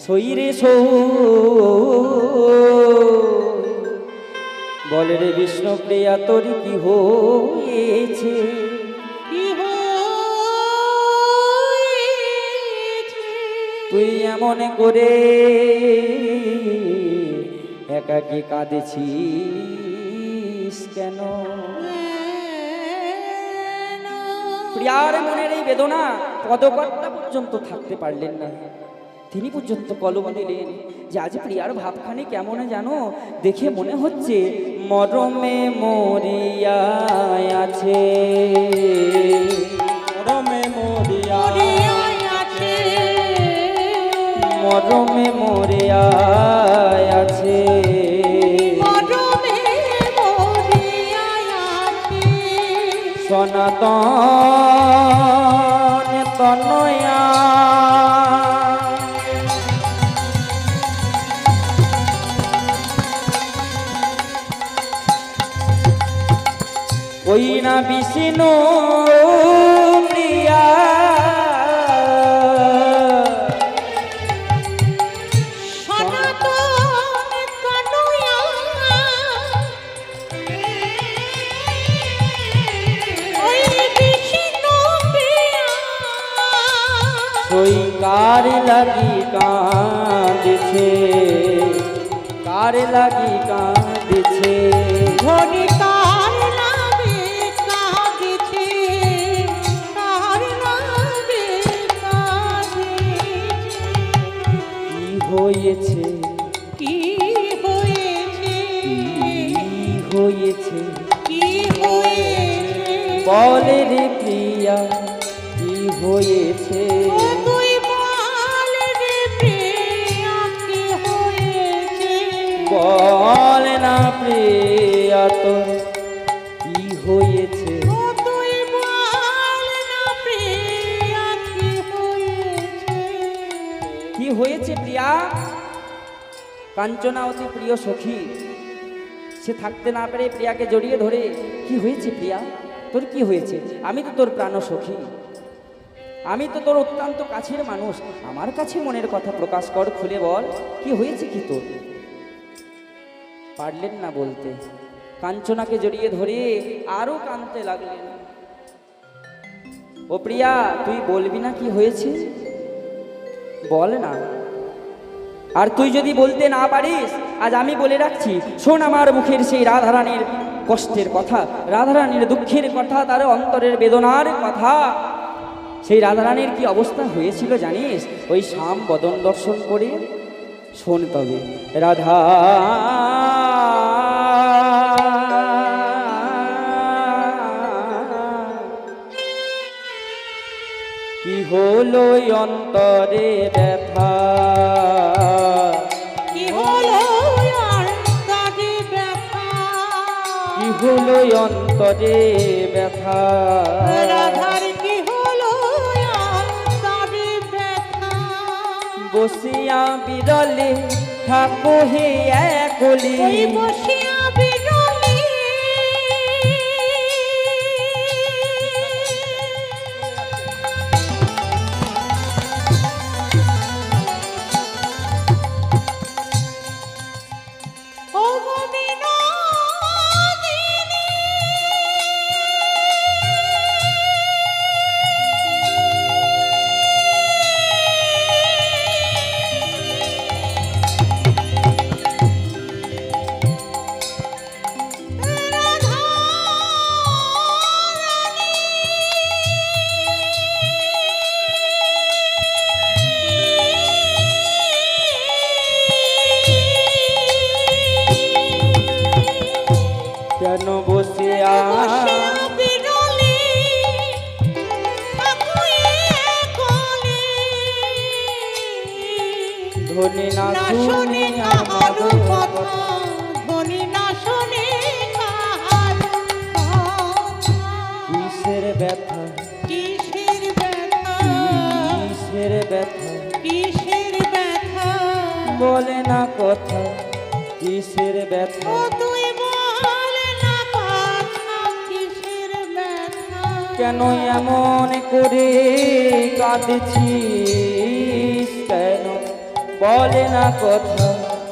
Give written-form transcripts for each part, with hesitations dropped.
সইরে সৌ বলে রে বিষ্ণু প্রিয়া তোর কি হয়েছে? তুই এমন করে একাকি কাঁদেছিস কেন? প্রিয়ার মনের এই বেদনা পদকর্তা পর্যন্ত থাকতে পারলেন না। তিনি পর্যন্ত কলম দিলেন যে আজ প্রিয়ার ভাবখানি কেমন জানো, দেখে মনে হচ্ছে মরমে মরিয়া আছে, মরমে মরিয়া আছে, মরমে মরিয়া আছে, সনাতন তনয়া ওই না বিষ্ণু প্রিয়া ওই কার লাগি কাঁদছে, কার লাগি কাঁদছে, ধনী কার লাগে কাঁদছে, কার লাগে কাঁদছে। কি হয়েছে, কি হয়েছে, কি হয়েছে, কি হয়েছে বলে রে প্রিয়া কি হয়েছে? তুই বল রে প্রিয়া কি হয়েছে, বল না প্রিয়া তোর কি হয়েছে? তুই বল না প্রিয়া কি হয়েছে। কি হয়েছে প্রিয়া? কাঞ্চনা অতি প্রিয় সখী, সে থাকতে না পেরে প্রিয়াকে জড়িয়ে ধরে কি হয়েছে প্রিয়া, তোর কি হয়েছে? আমি তো তোর প্রাণ সখী, আমি তো তোর অত্যন্ত কাছের মানুষ, আমার কাছে মনের কথা প্রকাশ কর, খুলে বল কি হয়েছে কি তোর? পারলেন না বলতে, কাঞ্চনাকে জড়িয়ে ধরে আরো কাঁদতে লাগলেন। ও প্রিয়া তুই বলবি না কি হয়েছে? বল না। আর তুই যদি বলতে না পারিস, আজ আমি বলে রাখছি, শোন আমার মুখের সেই রাধারানীর কষ্টের কথা, রাধারানীর দুঃখের কথা, তার অন্তরের বেদনার কথা। সেই রাধারানীর কি অবস্থা হয়েছিল জানিস? ওই শ্যাম বদন দর্শন করে শোন তবে। রাধা কি হলো অন্তরে ব্যথা, কি হলো অন্তরে ব্যথা, কি হলো অন্তরে ব্যথা, রাধার কি হলো অন্তরে ব্যথা। বসিয়া বিরলে থাকো হে একলি, ওই বসিয়া বিরলে ও বিনোদিনী, রাধা কেন বসিয়া বসিয়া বিরলে থাকো একলে। ধনী না না শুনে শোনে আমার কাহারো কথা, ধনী না শোনে কাহারো কথা। কিসের ব্যথা, কিসের ব্যথা, কিসের ব্যথা, কিসের ব্যথা, বলে না কথা, কিসের ব্যথা? ও তুই বল না কথা, কিসের ব্যথা। কেন এমন করে কাঁদছিস কেন? বলে না কথা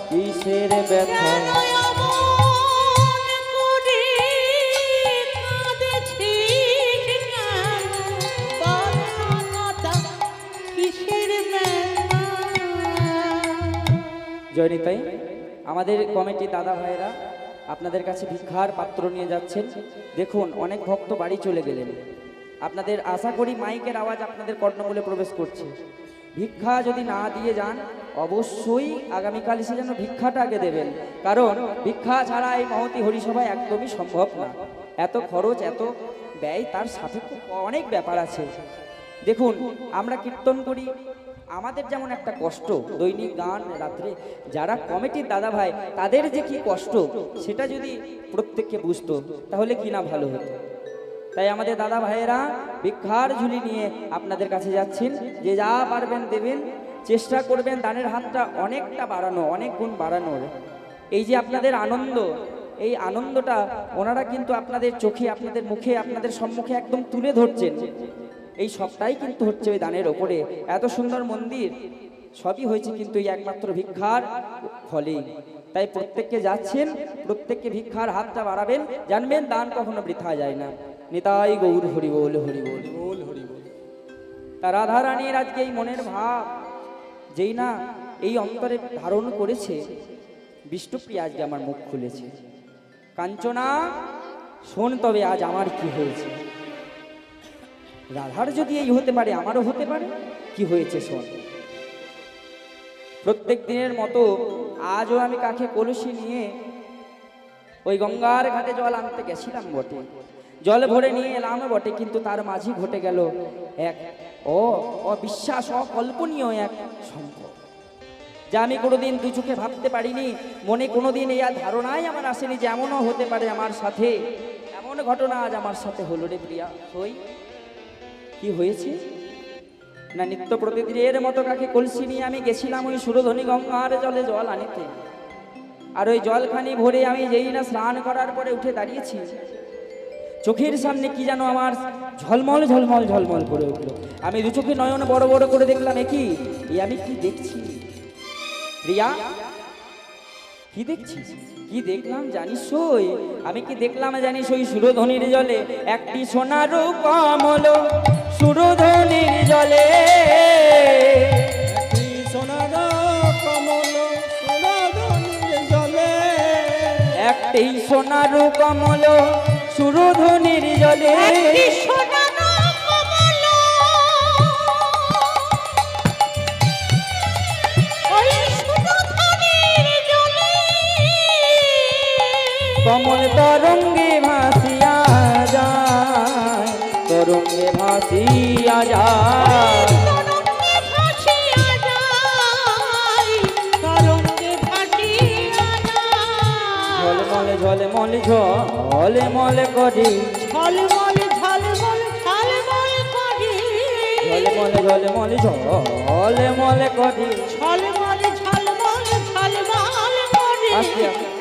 কিসের ব্যথা। কেন এমন করে কাঁদেছিস কেন? বল না কথা কিসের ব্যথা? জয়নিতাই, আমাদের কমিটি দাদা ভাইরা আপনাদের কাছে ভিক্ষার পাত্র নিয়ে যাচ্ছেন। দেখুন অনেক ভক্ত বাড়ি চলে গেলেন, আপনাদের আশা করি মাইকের আওয়াজ আপনাদের কর্ণমূলে প্রবেশ করছে। ভিক্ষা যদি না দিয়ে যান অবশ্যই আগামীকাল এসে যেন ভিক্ষাটা আগে দেবেন, কারণ ভিক্ষা ছাড়া এই মহতী হরিসভায় একদমই সম্ভব না। এত খরচ, এত ব্যয়, তার সাথে অনেক ব্যাপার আছে। দেখুন আমরা কীর্তন করি, আমাদের যেমন একটা কষ্ট, দৈনিক গান রাত্রে, যারা কমিটির দাদা ভাই তাদের যে কি কষ্ট সেটা যদি প্রত্যেককে বুঝতো তাহলে কি না ভালো হতো। তাই আমাদের দাদা ভাইয়েরা ভিক্ষার ঝুলি নিয়ে আপনাদের কাছে যাচ্ছেন। যে যা পারবেন দেবেন, চেষ্টা করবেন দানের হাতটা অনেকটা বাড়ানো, অনেক গুণ বাড়ানোর। এই যে আপনাদের আনন্দ, এই আনন্দটা ওনারা কিন্তু আপনাদের চোখে, আপনাদের মুখে, আপনাদের সম্মুখে একদম তুলে ধরছেন। এই সবটাই কিন্তু হচ্ছে ওই দানের ওপরে। এত সুন্দর মন্দির সবই হয়েছে কিন্তু এই একমাত্র ভিক্ষার ফলেই। তাই প্রত্যেককে যাচ্ছেন, প্রত্যেককে ভিক্ষার হাতটা বাড়াবেন, জানবেন দান কখনো বৃথা যায় না। নিতাই গৌর হরি বল, হরি বল, বল হরি বল। তা রাধা রানীর আজকে এই মনের ভাব যেই না এই অন্তরে ধারণ করেছে, বিষ্ণুপ্রিয়া আজকে আমার মুখ খুলেছে। কাঞ্চনা শোন তবে আজ আমার কি হয়েছে। রাধার যদি এই হতে পারে আমারও হতে পারে, কি হয়েছে শোন। প্রত্যেক দিনের মতো আজও আমি কাকে কলসি নিয়ে ওই গঙ্গার ঘাটে জল আনতে গেছিলাম বটে, জল ভরে নিয়ে এলাম বটে, কিন্তু তার মাঝে ঘটে গেল এক অবিশ্বাস, অকল্পনীয় এক সম্পদ, যা আমি কোনোদিন দু চোখে ভাবতে পারিনি। মনে কোনোদিন এই ধারণাই আমার আসেনি যে এমনও হতে পারে আমার সাথে। এমন ঘটনা আজ আমার সাথে হলো রে প্রিয়া। হই কি হয়েছে না, নিত্য প্রতিদিনের মতো কাকে কলসি নিয়ে আমি গেছিলাম ওই সুরধনী গঙ্গার জলে জল আনিতে। আর ওই জলখানি ভরে আমি যেই না স্নান করার পরে উঠে দাঁড়িয়েছি, চোখের সামনে কি যেন আমার ঝলমল ঝলমল ঝলমল করে উঠলো। আমি দু চোখে নয়ন বড় বড় করে দেখলাম, এ আমি কি দেখছি প্রিয়া, কি দেখছি? কি দেখলাম জানিস? আমি কি দেখলাম জানিস? ওই সুরধনির জলে একটি সোনার কমল, সুরধনির জলে একটি সোনার কমল, সুরধনির জলে, একটি সোনার কমল, সুরধনির জলে, একটি সোনার কমল, ওই সুরধনির জলে, কমল তরঙ্গে ভাসিয়া যায়, তরঙ্গে ভাসিয়া যায়, তরঙ্গে ভাসিয়া যায়, তরঙ্গে ভাসিয়া যায়। ঝলমল ঝলমল ঝলমল করে, ঝলমল ঝলমল ঝলমল করে, ঝলমল ঝলমল ঝলমল করে। ঝলমল ঝলমল ঝলমল করে। আস্তে আস্তে